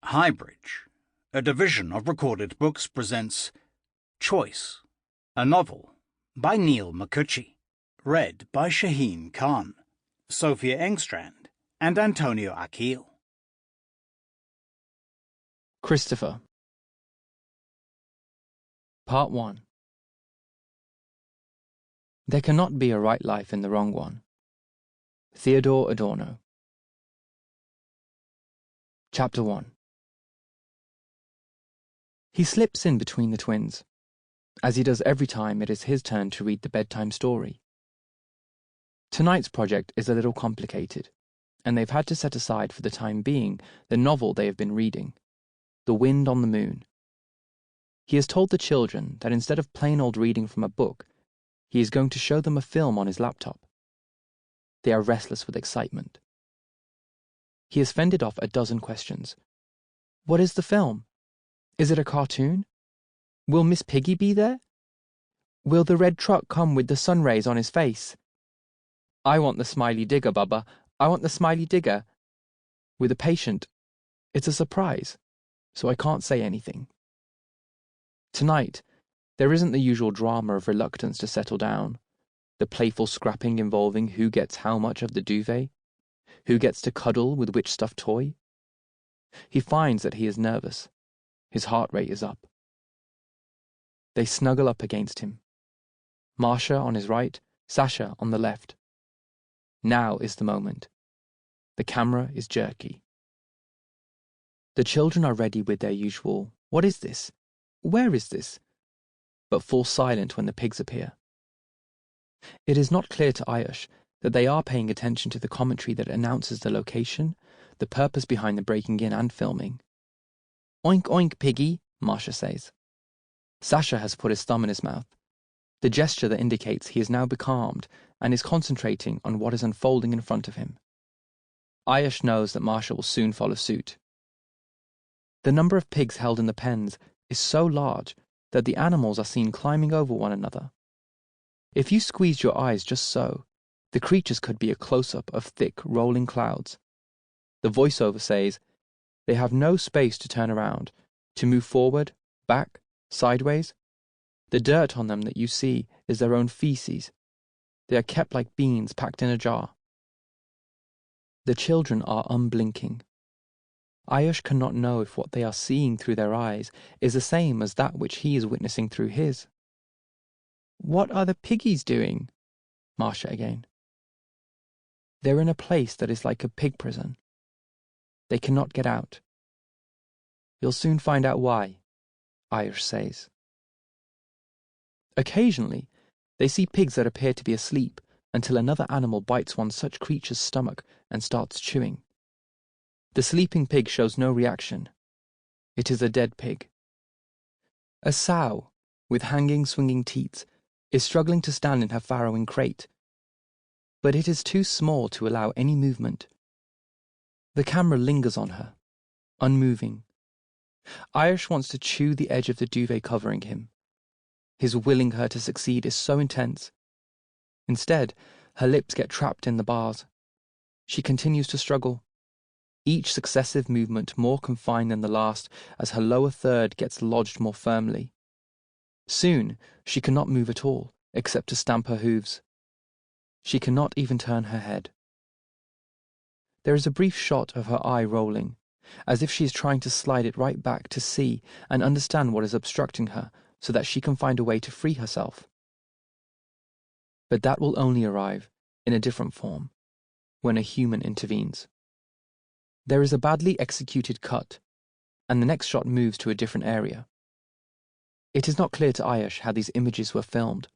HighBridge, a division of Recorded Books, presents Choice, a novel by Neel Mukherjee, read by Shaheen Khan, Sofia Engstrand, and Antonio Aakeel. Christopher. Part 1. There cannot be a right life in the wrong one. Theodore Adorno. Chapter 1. He slips in between the twins, as he does every time it is his turn to read the bedtime story. Tonight's project is a little complicated, and they've had to set aside for the time being the novel they have been reading, The Wind on the Moon. He has told the children that instead of plain old reading from a book, he is going to show them a film on his laptop. They are restless with excitement. He has fended off a dozen questions. What is the film? Is it a cartoon? Will Miss Piggy be there? Will the red truck come with the sun rays on his face? I want the smiley digger, Bubba. I want the smiley digger. With a patient, it's a surprise, so I can't say anything. Tonight, there isn't the usual drama of reluctance to settle down, the playful scrapping involving who gets how much of the duvet, who gets to cuddle with which stuffed toy. He finds that he is nervous. His heart rate is up. They snuggle up against him. Marcia on his right, Sasha on the left. Now is the moment. The camera is jerky. The children are ready with their usual, "What is this? Where is this?" but fall silent when the pigs appear. It is not clear to Ayush that they are paying attention to the commentary that announces the location, the purpose behind the breaking in and filming. "Oink, oink, piggy," Marcia says. Sasha has put his thumb in his mouth, the gesture that indicates he is now becalmed and is concentrating on what is unfolding in front of him. Ayush knows that Marcia will soon follow suit. The number of pigs held in the pens is so large that the animals are seen climbing over one another. If you squeezed your eyes just so, the creatures could be a close-up of thick, rolling clouds. The voiceover says, they have no space to turn around, to move forward, back, sideways. The dirt on them that you see is their own feces. They are kept like beans packed in a jar. The children are unblinking. Ayush cannot know if what they are seeing through their eyes is the same as that which he is witnessing through his. "What are the piggies doing?" Marcia again. They're in a place that is like a pig prison. They cannot get out. You'll soon find out why, Ayush says. Occasionally, they see pigs that appear to be asleep until another animal bites one such creature's stomach and starts chewing. The sleeping pig shows no reaction. It is a dead pig. A sow, with hanging, swinging teats, is struggling to stand in her farrowing crate, but it is too small to allow any movement. The camera lingers on her, unmoving. Ayush wants to chew the edge of the duvet covering him. His willing her to succeed is so intense. Instead, her lips get trapped in the bars. She continues to struggle, each successive movement more confined than the last as her lower third gets lodged more firmly. Soon, she cannot move at all, except to stamp her hooves. She cannot even turn her head. There is a brief shot of her eye rolling, as if she is trying to slide it right back to see and understand what is obstructing her so that she can find a way to free herself. But that will only arrive, in a different form, when a human intervenes. There is a badly executed cut, and the next shot moves to a different area. It is not clear to Ayush how these images were filmed,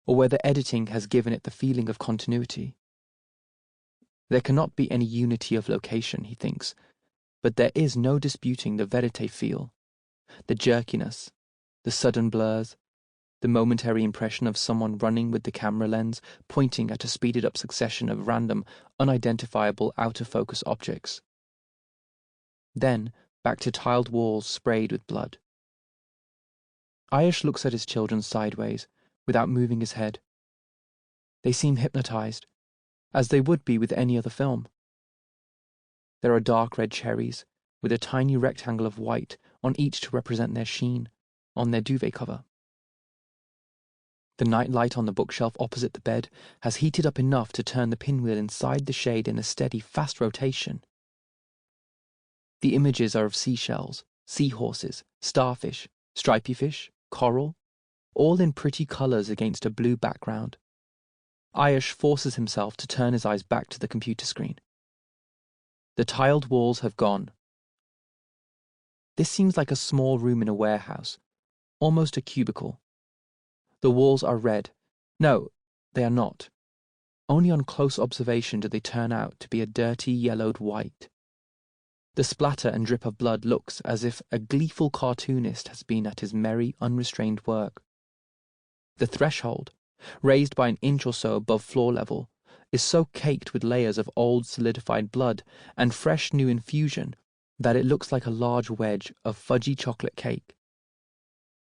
or whether editing has given it the feeling of continuity. There cannot be any unity of location, he thinks, but there is no disputing the verite feel, the jerkiness, the sudden blurs, the momentary impression of someone running with the camera lens pointing at a speeded-up succession of random, unidentifiable out-of-focus objects. Then, back to tiled walls sprayed with blood. Ayush looks at his children sideways, without moving his head. They seem hypnotized, as they would be with any other film. There are dark red cherries, with a tiny rectangle of white on each to represent their sheen, on their duvet cover. The night light on the bookshelf opposite the bed has heated up enough to turn the pinwheel inside the shade in a steady, fast rotation. The images are of seashells, seahorses, starfish, stripy fish, coral, all in pretty colours against a blue background. Ayush forces himself to turn his eyes back to the computer screen. The tiled walls have gone. This seems like a small room in a warehouse, almost a cubicle. The walls are red. No, they are not. Only on close observation do they turn out to be a dirty yellowed white. The splatter and drip of blood looks as if a gleeful cartoonist has been at his merry, unrestrained work. The threshold, raised by an inch or so above floor level, is so caked with layers of old solidified blood and fresh new infusion that it looks like a large wedge of fudgy chocolate cake.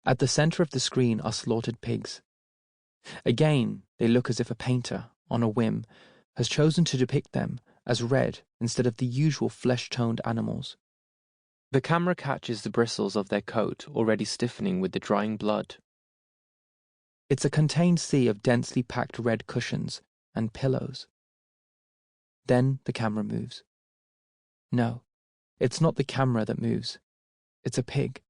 At the centre of the screen are slaughtered pigs. Again, they look as if a painter, on a whim, has chosen to depict them as red instead of the usual flesh-toned animals. The camera catches the bristles of their coat already stiffening with the drying blood. It's a contained sea of densely packed red cushions and pillows. Then the camera moves. No, it's not the camera that moves. It's a pig.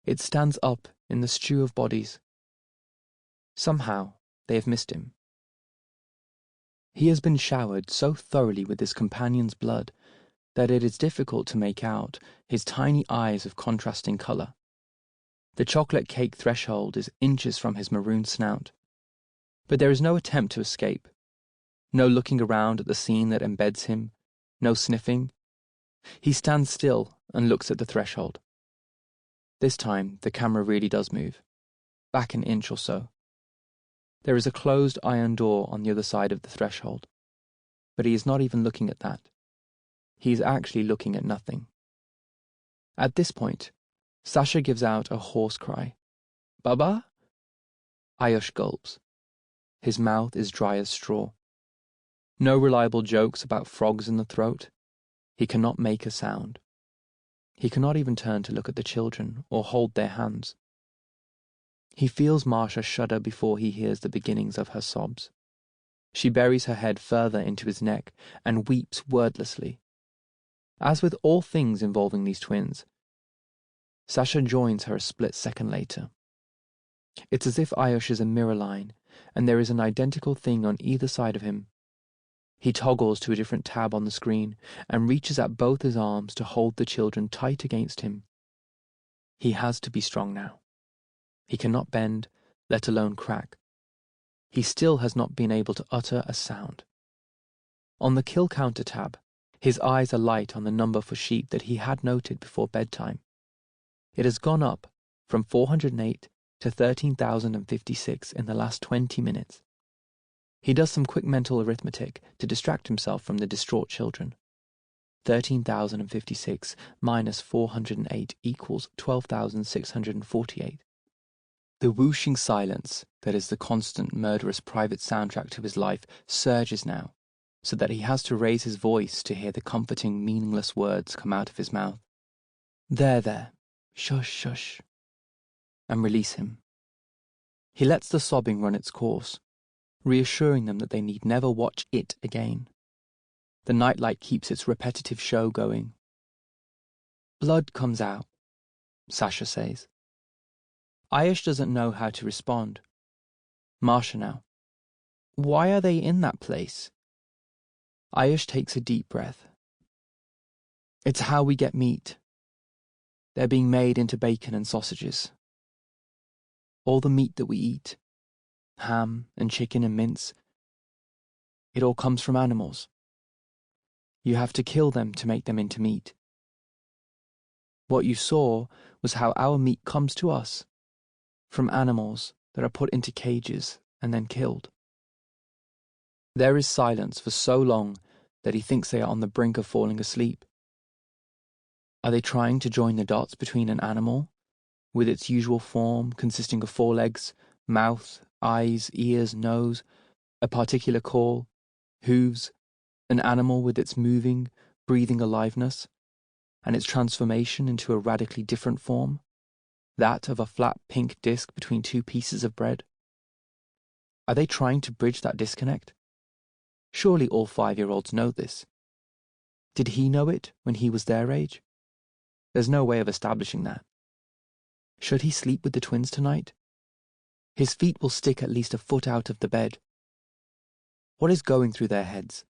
It stands up in the stew of bodies. Somehow, they have missed him. He has been showered so thoroughly with his companion's blood that it is difficult to make out his tiny eyes of contrasting colour. The chocolate cake threshold is inches from his maroon snout. But there is no attempt to escape. No looking around at the scene that embeds him. No sniffing. He stands still and looks at the threshold. This time, the camera really does move. Back an inch or so. There is a closed iron door on the other side of the threshold. But he is not even looking at that. He is actually looking at nothing. At this point, Sasha gives out a hoarse cry. Baba? Ayush gulps. His mouth is dry as straw. No reliable jokes about frogs in the throat. He cannot make a sound. He cannot even turn to look at the children or hold their hands. He feels Marsha shudder before he hears the beginnings of her sobs. She buries her head further into his neck and weeps wordlessly. As with all things involving these twins, Sasha joins her a split second later. It's as if Ayush is a mirror line, and there is an identical thing on either side of him. He toggles to a different tab on the screen and reaches at both his arms to hold the children tight against him. He has to be strong now. He cannot bend, let alone crack. He still has not been able to utter a sound. On the kill counter tab, his eyes are light on the number for sheep that he had noted before bedtime. It has gone up from 408 to 13,056 in the last 20 minutes. He does some quick mental arithmetic to distract himself from the distraught children. 13,056 minus 408 equals 12,648. The whooshing silence that is the constant murderous private soundtrack to his life surges now, so that he has to raise his voice to hear the comforting, meaningless words come out of his mouth. There, shush, shush, and release him. He lets the sobbing run its course, reassuring them that they need never watch it again. The nightlight keeps its repetitive show going. Blood comes out, Sasha says. Ayush doesn't know how to respond. Marsha now. Why are they in that place? Ayush takes a deep breath. It's how we get meat. They're being made into bacon and sausages. All the meat that we eat, ham and chicken and mince, it all comes from animals. You have to kill them to make them into meat. What you saw was how our meat comes to us, from animals that are put into cages and then killed. There is silence for so long that he thinks they are on the brink of falling asleep. Are they trying to join the dots between an animal, with its usual form consisting of 4 legs, mouth, eyes, ears, nose, a particular call, hooves, an animal with its moving, breathing aliveness, and its transformation into a radically different form, that of a flat pink disc between two pieces of bread? Are they trying to bridge that disconnect? Surely all 5-year-olds know this. Did he know it when he was their age? There's no way of establishing that. Should he sleep with the twins tonight? His feet will stick at least a foot out of the bed. What is going through their heads?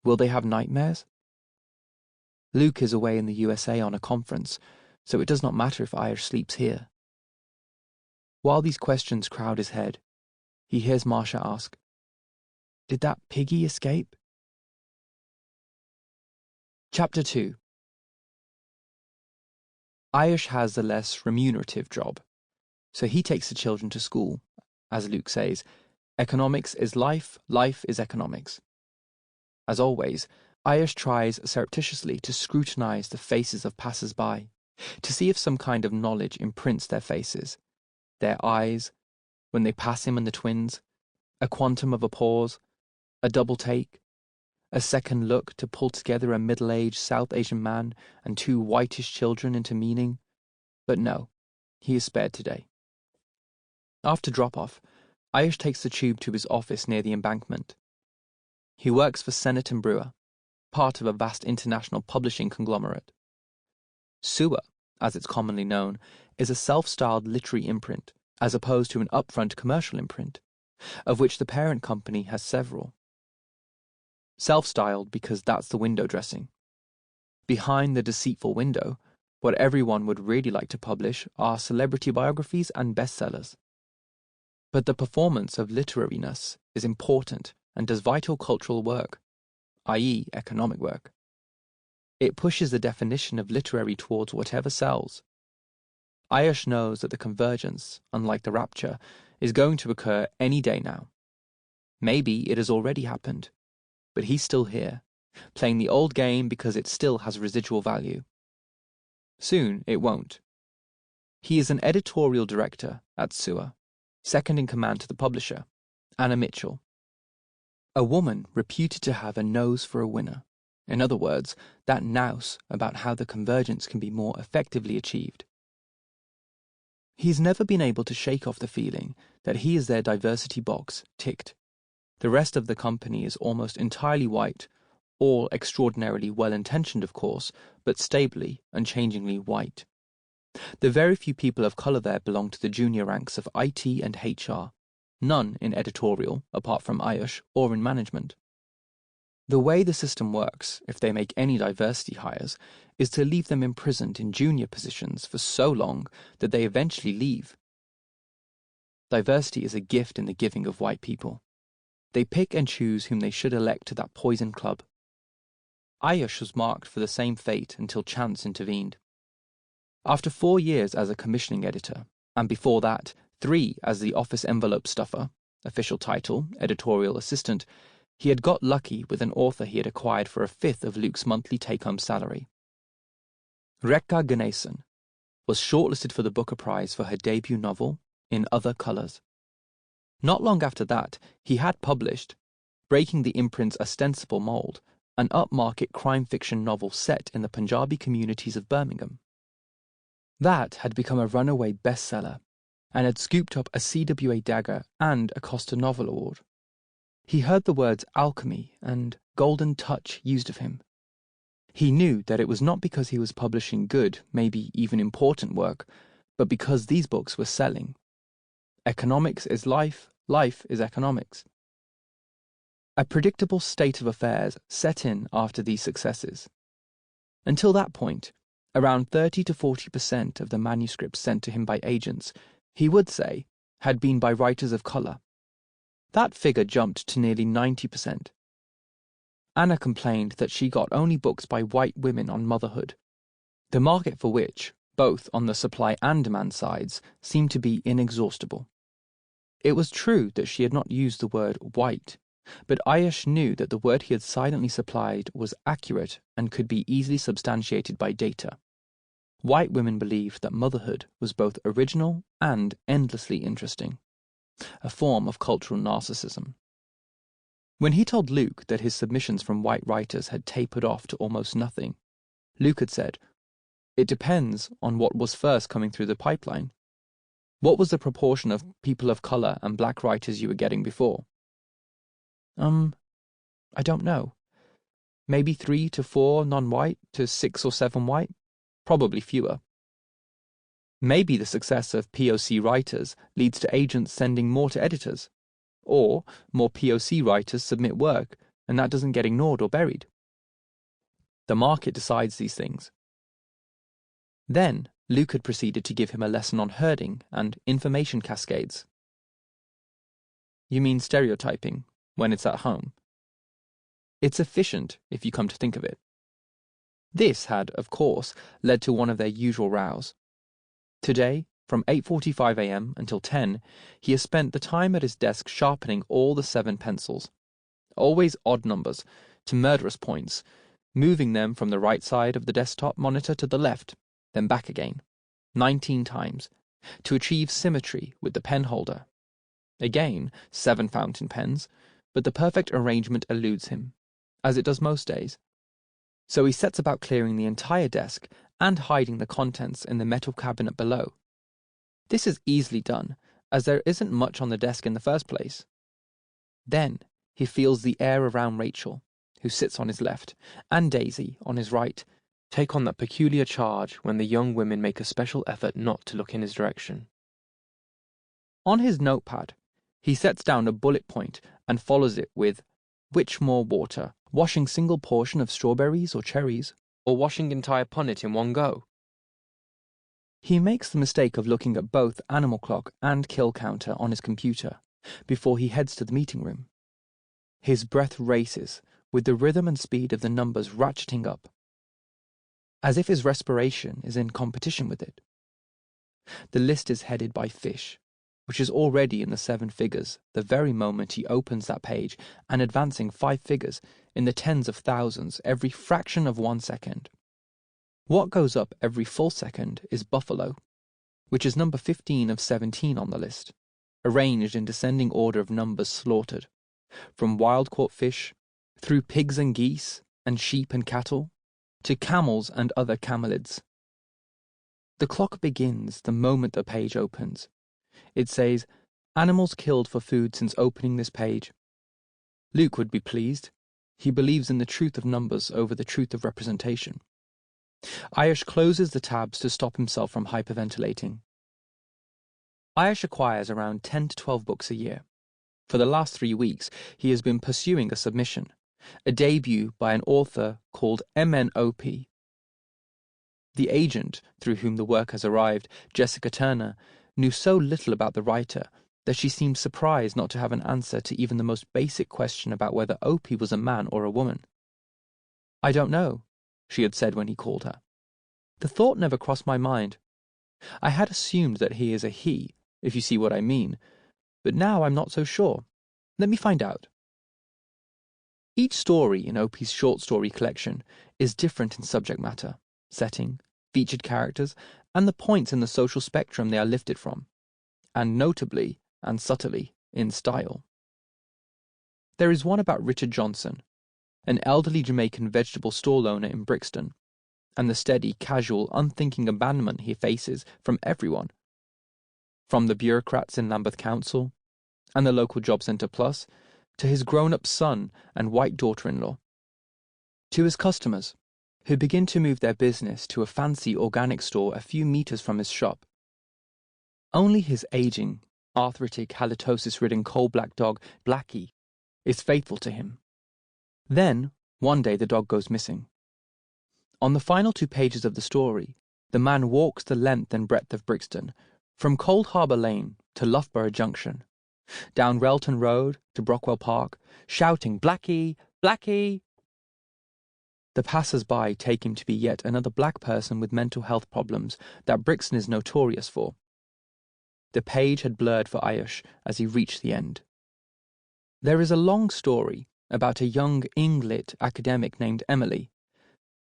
Will they have nightmares? Luke is away in the USA on a conference, so it does not matter if Ayush sleeps here. While these questions crowd his head, he hears Marsha ask, "Did that piggy escape?" Chapter 2. Ayush has a less remunerative job, so he takes the children to school. As Luke says, economics is life, life is economics. As always, Ayush tries surreptitiously to scrutinize the faces of passers-by, to see if some kind of knowledge imprints their faces, their eyes, when they pass him and the twins, a quantum of a pause, a double take, a second look to pull together a middle-aged South Asian man and two whitish children into meaning. But no, he is spared today. After drop-off, Ayush takes the tube to his office near the embankment. He works for Sennett & Brewer, part of a vast international publishing conglomerate. Sewer, as it's commonly known, is a self-styled literary imprint, as opposed to an upfront commercial imprint, of which the parent company has several. Self-styled because that's the window dressing. Behind the deceitful window, what everyone would really like to publish are celebrity biographies and bestsellers. But the performance of literariness is important and does vital cultural work, i.e. economic work. It pushes the definition of literary towards whatever sells. Ayush knows that the convergence, unlike the rapture, is going to occur any day now. Maybe it has already happened, but he's still here, playing the old game because it still has residual value. Soon it won't. He is an editorial director at Sewer, second in command to the publisher, Anna Mitchell. A woman reputed to have a nose for a winner. In other words, that nous about how the convergence can be more effectively achieved. He's never been able to shake off the feeling that he is their diversity box ticked. The rest of the company is almost entirely white, all extraordinarily well-intentioned, of course, but stably, unchangingly white. The very few people of colour there belong to the junior ranks of IT and HR, none in editorial, apart from Ayush, or in management. The way the system works, if they make any diversity hires, is to leave them imprisoned in junior positions for so long that they eventually leave. Diversity is a gift in the giving of white people. They pick and choose whom they should elect to that poison club. Ayush was marked for the same fate until chance intervened. After 4 years as a commissioning editor, and before that, 3 as the office envelope stuffer, official title, editorial assistant, he had got lucky with an author he had acquired for 1/5 of Luke's monthly take-home salary. Rekha Ganesan was shortlisted for the Booker Prize for her debut novel, In Other Colours. Not long after that, he had published, breaking the imprint's ostensible mould, an upmarket crime fiction novel set in the Punjabi communities of Birmingham. That had become a runaway bestseller, and had scooped up a CWA Dagger and a Costa Novel Award. He heard the words alchemy and golden touch used of him. He knew that it was not because he was publishing good, maybe even important work, but because these books were selling. Economics is life, life is economics. A predictable state of affairs set in after these successes. Until that point, around 30 to 40% of the manuscripts sent to him by agents, he would say, had been by writers of colour. That figure jumped to nearly 90%. Anna complained that she got only books by white women on motherhood, the market for which, both on the supply and demand sides, seemed to be inexhaustible. It was true that she had not used the word white, but Ayush knew that the word he had silently supplied was accurate and could be easily substantiated by data. White women believed that motherhood was both original and endlessly interesting, a form of cultural narcissism. When he told Luke that his submissions from white writers had tapered off to almost nothing, Luke had said, "It depends on what was first coming through the pipeline. What was the proportion of people of colour and black writers you were getting before?" I don't know. Maybe 3 to 4 non-white to 6 or 7 white. Probably fewer. Maybe the success of POC writers leads to agents sending more to editors. Or more POC writers submit work, and that doesn't get ignored or buried. The market decides these things. Then Luke had proceeded to give him a lesson on herding and information cascades. You mean stereotyping, when it's at home? It's efficient, if you come to think of it. This had, of course, led to one of their usual rows. Today, from 8:45 a.m. until 10, he has spent the time at his desk sharpening all the 7 pencils, always odd numbers, to murderous points, moving them from the right side of the desktop monitor to the left, then back again, 19 times, to achieve symmetry with the pen holder. Again, 7 fountain pens, but the perfect arrangement eludes him, as it does most days. So he sets about clearing the entire desk and hiding the contents in the metal cabinet below. This is easily done, as there isn't much on the desk in the first place. Then he feels the air around Rachel, who sits on his left, and Daisy on his right, take on that peculiar charge when the young women make a special effort not to look in his direction. On his notepad, he sets down a bullet point and follows it with which more water, washing single portion of strawberries or cherries, or washing entire punnet in one go. He makes the mistake of looking at both animal clock and kill counter on his computer before he heads to the meeting room. His breath races with the rhythm and speed of the numbers ratcheting up, as if his respiration is in competition with it. The list is headed by fish, which is already in the 7 figures the very moment he opens that page, and advancing 5 figures in the tens of thousands every fraction of 1 second. What goes up every full second is buffalo, which is number 15 of 17 on the list, arranged in descending order of numbers slaughtered, from wild-caught fish, through pigs and geese, and sheep and cattle, to camels and other camelids. The clock begins the moment the page opens. It says, "Animals killed for food since opening this page." Luke would be pleased. He believes in the truth of numbers over the truth of representation. Ayush closes the tabs to stop himself from hyperventilating. Ayush acquires around 10 to 12 books a year. For the last 3 weeks, he has been pursuing a submission, a debut by an author called Opie. The agent through whom the work has arrived, Jessica Turner, knew so little about the writer that she seemed surprised not to have an answer to even the most basic question about whether Opie was a man or a woman. "I don't know," she had said when he called her. "The thought never crossed my mind. I had assumed that he is a he, if you see what I mean, but now I'm not so sure. Let me find out." Each story in Opie's short story collection is different in subject matter, setting, featured characters, and the points in the social spectrum they are lifted from, and notably and subtly in style. There is one about Richard Johnson, an elderly Jamaican vegetable stall owner in Brixton, and the steady, casual, unthinking abandonment he faces from everyone, from the bureaucrats in Lambeth Council and the local Job Centre Plus, to his grown-up son and white daughter-in-law, to his customers, who begin to move their business to a fancy organic store a few metres from his shop. Only his aging, arthritic, halitosis-ridden coal-black dog, Blackie, is faithful to him. Then, one day the dog goes missing. On the final 2 pages of the story, the man walks the length and breadth of Brixton, from Cold Harbour Lane to Loughborough Junction, down Relton Road to Brockwell Park, shouting, "Blackie! Blackie!" The passers-by take him to be yet another black person with mental health problems that Brixton is notorious for. The page had blurred for Ayush as he reached the end. There is a long story about a young Eng-lit academic named Emily,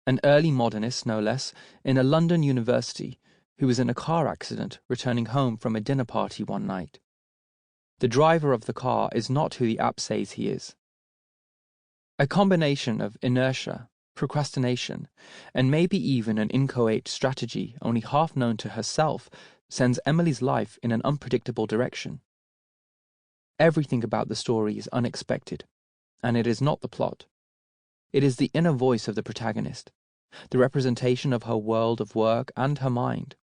an early modernist no less, in a London university who was in a car accident returning home from a dinner party one night. The driver of the car is not who the app says he is. A combination of inertia procrastination, and maybe even an inchoate strategy only half known to herself sends Emily's life in an unpredictable direction. Everything about the story is unexpected, and it is not the plot. It is the inner voice of the protagonist, the representation of her world of work and her mind.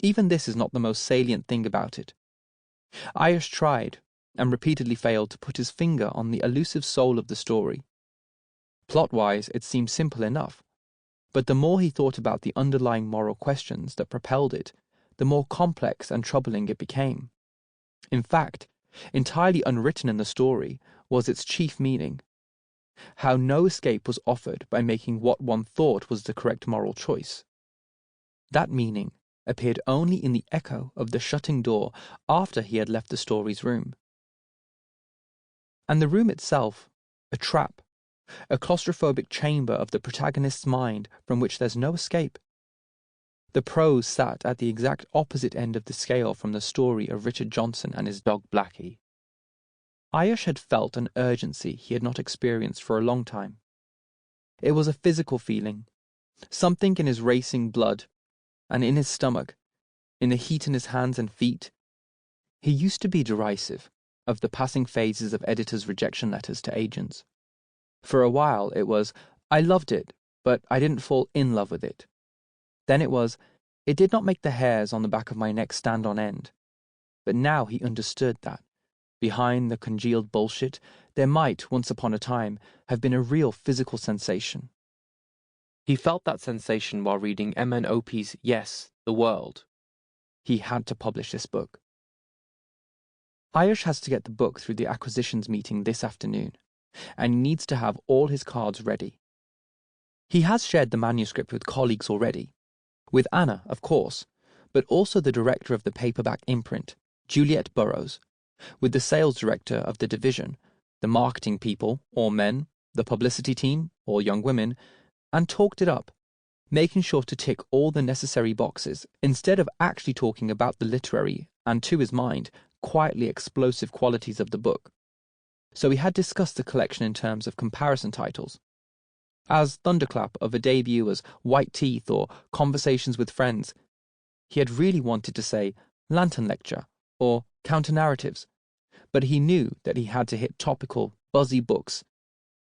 Even this is not the most salient thing about it. Ayush tried, and repeatedly failed, to put his finger on the elusive soul of the story. Plot-wise, it seemed simple enough, but the more he thought about the underlying moral questions that propelled it, the more complex and troubling it became. In fact, entirely unwritten in the story was its chief meaning: how no escape was offered by making what one thought was the correct moral choice. That meaning appeared only in the echo of the shutting door after he had left the story's room. And the room itself, a trap, a claustrophobic chamber of the protagonist's mind from which there's no escape. The prose sat at the exact opposite end of the scale from the story of Richard Johnson and his dog Blackie. Ayush had felt an urgency he had not experienced for a long time. It was a physical feeling, something in his racing blood, and in his stomach, in the heat in his hands and feet. He used to be derisive of the passing phases of editors' rejection letters to agents. For a while it was, I loved it, but I didn't fall in love with it. Then it was, it did not make the hairs on the back of my neck stand on end. But now he understood that, behind the congealed bullshit, there might, once upon a time, have been a real physical sensation. He felt that sensation while reading M.N. Opie's Yes, the World. He had to publish this book. Ayush has to get the book through the acquisitions meeting this afternoon, and he needs to have all his cards ready. He has shared the manuscript with colleagues already, with Anna, of course, but also the director of the paperback imprint, Juliet Burrows, with the sales director of the division, the marketing people, all men, the publicity team, all young women, and talked it up, making sure to tick all the necessary boxes, instead of actually talking about the literary and, to his mind, quietly explosive qualities of the book. So he had discussed the collection in terms of comparison titles, as thunderclap of a debut as White Teeth or Conversations with Friends. He had really wanted to say Lantern Lecture or Counter-Narratives, but he knew that he had to hit topical, buzzy books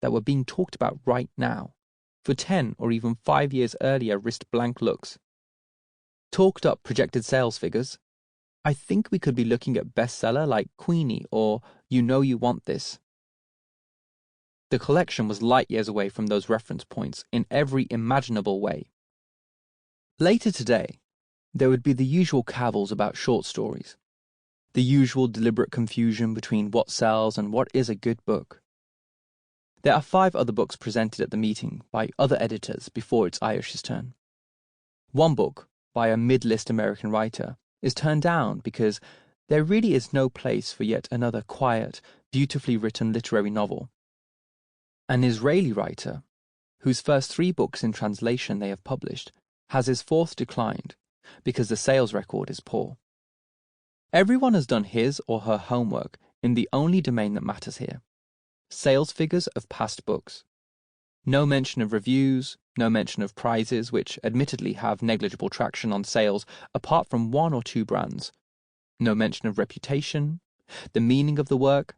that were being talked about right now, for 10 or even 5 years earlier risked blank looks. Talked up projected sales figures. I think we could be looking at bestseller like Queenie or You Know You Want This. The collection was light years away from those reference points in every imaginable way. Later today, there would be the usual cavils about short stories, the usual deliberate confusion between what sells and what is a good book. There are 5 other books presented at the meeting by other editors before it's Ayush's turn. One book, by a mid-list American writer, is turned down because there really is no place for yet another quiet, beautifully written literary novel. An Israeli writer, whose first 3 books in translation they have published, has his 4th declined because the sales record is poor. Everyone has done his or her homework in the only domain that matters here: sales figures of past books. No mention of reviews, no mention of prizes, which admittedly have negligible traction on sales apart from 1 or 2 brands. No mention of reputation, the meaning of the work.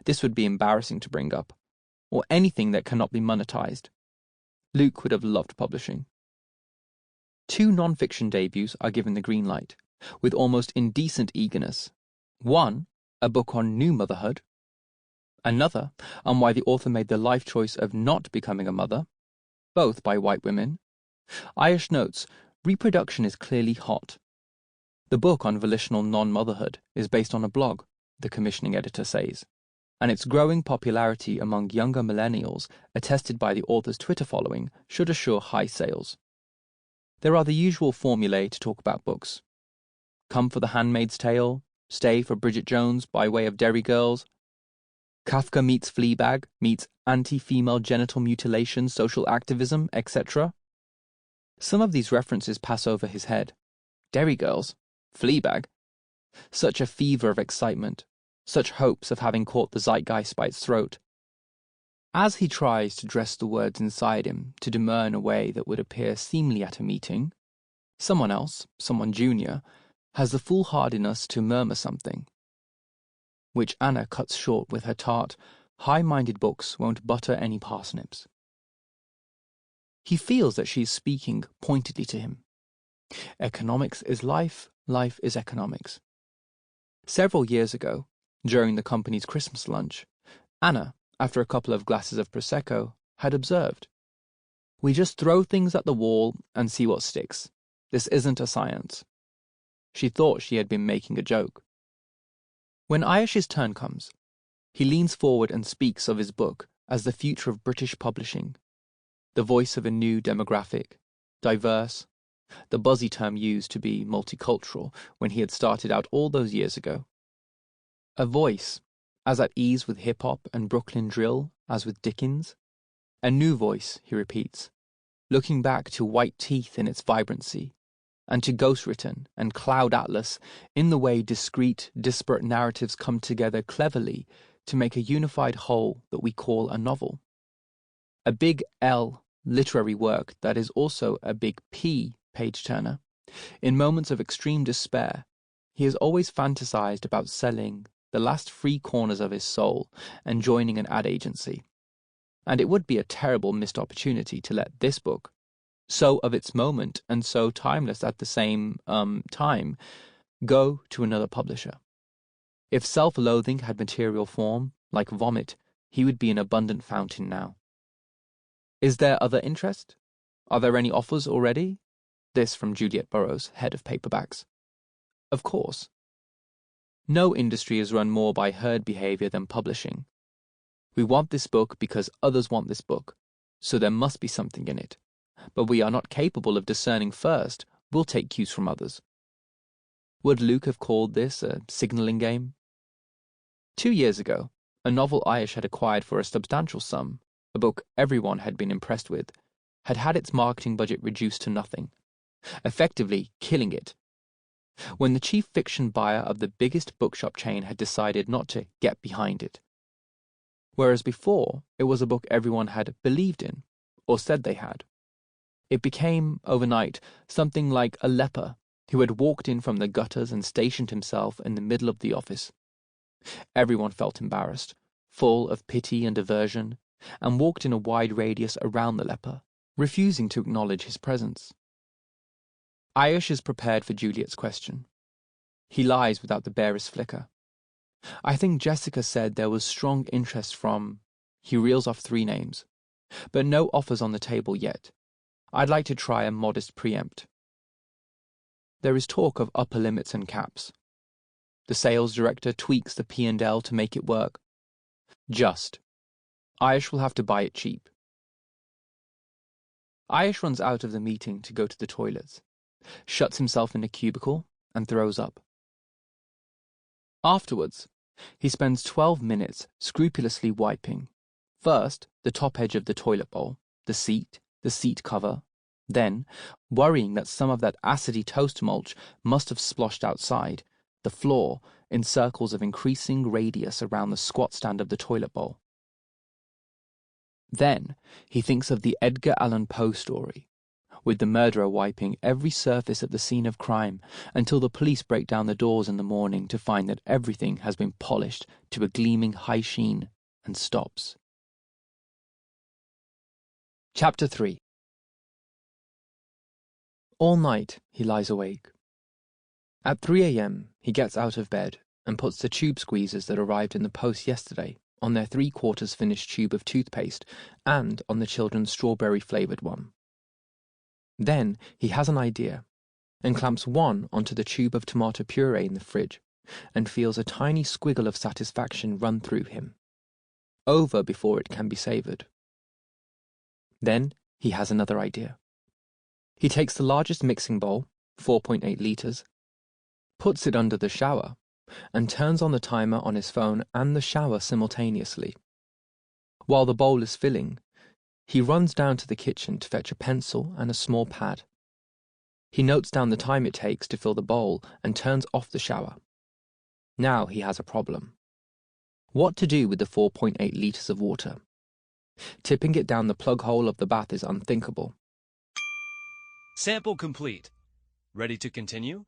This would be embarrassing to bring up, or anything that cannot be monetized. Luke would have loved publishing. 2 non-fiction debuts are given the green light, with almost indecent eagerness. One, a book on new motherhood. Another, on why the author made the life choice of not becoming a mother, both by white women. Ayush notes, reproduction is clearly hot. The book on volitional non-motherhood is based on a blog, the commissioning editor says, and its growing popularity among younger millennials, attested by the author's Twitter following, should assure high sales. There are the usual formulae to talk about books. Come for The Handmaid's Tale, stay for Bridget Jones by way of Derry Girls. Kafka meets Fleabag, meets anti-female genital mutilation, social activism, etc. Some of these references pass over his head. Derry Girls? Fleabag? Such a fever of excitement, such hopes of having caught the zeitgeist by its throat. As he tries to dress the words inside him to demur in a way that would appear seemly at a meeting, someone else, someone junior, has the foolhardiness to murmur something, which Anna cuts short with her tart, high-minded books won't butter any parsnips. He feels that she is speaking pointedly to him. Economics is life, life is economics. Several years ago, during the company's Christmas lunch, Anna, after a couple of glasses of Prosecco, had observed, "We just throw things at the wall and see what sticks. This isn't a science." She thought she had been making a joke. When Ayush's turn comes, he leans forward and speaks of his book as the future of British publishing, the voice of a new demographic, diverse, the buzzy term used to be multicultural when he had started out all those years ago. A voice as at ease with hip-hop and Brooklyn drill as with Dickens. A new voice, he repeats, looking back to White Teeth in its vibrancy, and to Ghostwritten and Cloud Atlas in the way discrete, disparate narratives come together cleverly to make a unified whole that we call a novel. A big L literary work that is also a big P page-turner. In moments of extreme despair, he has always fantasized about selling the last free corners of his soul and joining an ad agency. And it would be a terrible missed opportunity to let this book, so of its moment and so timeless at the same time, go to another publisher. If self-loathing had material form, like vomit, he would be an abundant fountain now. Is there other interest? Are there any offers already? This from Juliet Burrows, head of paperbacks. Of course. No industry is run more by herd behavior than publishing. We want this book because others want this book, so there must be something in it. But we are not capable of discerning first. We'll take cues from others. Would Luke have called this a signalling game? 2 years ago, a novel Ayush had acquired for a substantial sum, a book everyone had been impressed with, had had its marketing budget reduced to nothing, effectively killing it. When the chief fiction buyer of the biggest bookshop chain had decided not to get behind it. Whereas before, it was a book everyone had believed in, or said they had. It became, overnight, something like a leper who had walked in from the gutters and stationed himself in the middle of the office. Everyone felt embarrassed, full of pity and aversion, and walked in a wide radius around the leper, refusing to acknowledge his presence. Ayush is prepared for Juliet's question. He lies without the barest flicker. I think Jessica said there was strong interest from... He reels off 3 names. But no offers on the table yet. I'd like to try a modest preempt. There is talk of upper limits and caps. The sales director tweaks the P&L to make it work. Just. Ayush will have to buy it cheap. Ayush runs out of the meeting to go to the toilets, shuts himself in a cubicle, and throws up. Afterwards, he spends 12 minutes scrupulously wiping, first the top edge of the toilet bowl, the seat cover, then, worrying that some of that acidy toast mulch must have sploshed outside, the floor in circles of increasing radius around the squat stand of the toilet bowl. Then he thinks of the Edgar Allan Poe story, with the murderer wiping every surface at the scene of crime until the police break down the doors in the morning to find that everything has been polished to a gleaming high sheen and stops. Chapter 3. All night he lies awake. At 3 a.m. he gets out of bed and puts the tube squeezers that arrived in the post yesterday on their 3/4 finished tube of toothpaste and on the children's strawberry-flavoured one. Then he has an idea and clamps one onto the tube of tomato puree in the fridge and feels a tiny squiggle of satisfaction run through him. Over before it can be savoured. Then he has another idea. He takes the largest mixing bowl, 4.8 litres, puts it under the shower, and turns on the timer on his phone and the shower simultaneously. While the bowl is filling, he runs down to the kitchen to fetch a pencil and a small pad. He notes down the time it takes to fill the bowl and turns off the shower. Now he has a problem. What to do with the 4.8 litres of water? Tipping it down the plug hole of the bath is unthinkable. Sample complete. Ready to continue?